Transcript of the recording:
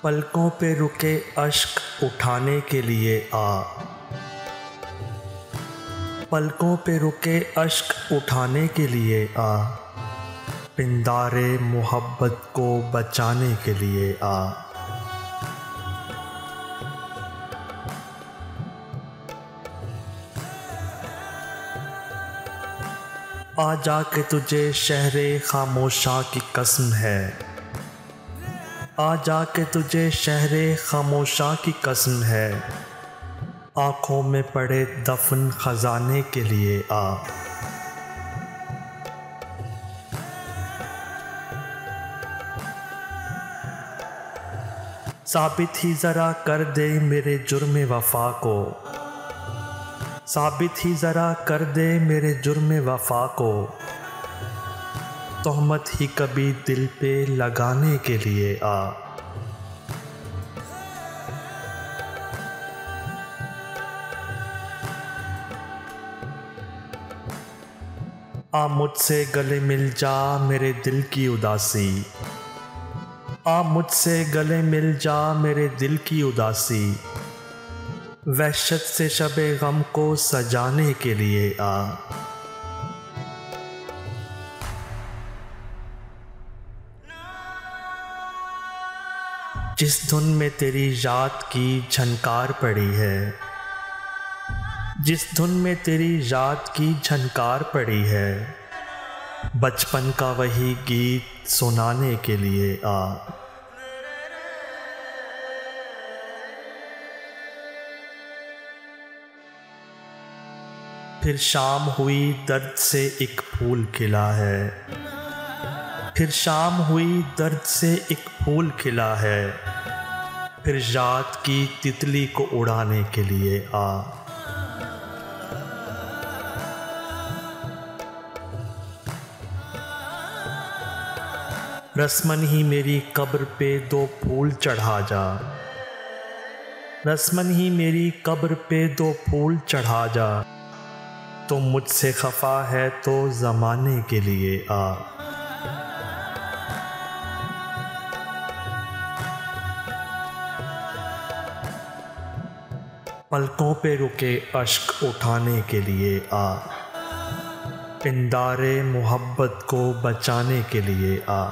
पलकों पे रुके अश्क उठाने के लिए आ। पलकों पे रुके अश्क उठाने के लिए आ। पिंदारे मोहब्बत को बचाने के लिए आ। आ जाके तुझे शहरे खामोशा की कसम है। आ जाके तुझे शहरे खामोशा की कसम है। आँखों में पड़े दफन खजाने के लिए आ। साबित ही ज़रा कर दे मेरे जुर्म वफ़ा को। साबित ही ज़रा कर दे मेरे जुर्म वफ़ा को। तोहमत ही कभी दिल पे लगाने के लिए आ। आ मुझसे गले मिल जा मेरे दिल की उदासी। आ मुझसे गले मिल जा मेरे दिल की उदासी। वहशत से शबे गम को सजाने के लिए आ। जिस धुन में तेरी याद की झनकार पड़ी है। जिस धुन में तेरी याद की झनकार पड़ी है। बचपन का वही गीत सुनाने के लिए आ। फिर शाम हुई दर्द से एक फूल खिला है। फिर शाम हुई दर्द से एक फूल खिला है। फिर याद की तितली को उड़ाने के लिए आ। रस्मन ही मेरी कब्र पे दो फूल चढ़ा जा। रस्मन ही मेरी कब्र पे दो फूल चढ़ा जा। तो मुझसे खफा है तो ज़माने के लिए आ। पलकों पे रुके अश्क उठाने के लिए आ। पिंदारे मोहब्बत को बचाने के लिए आ।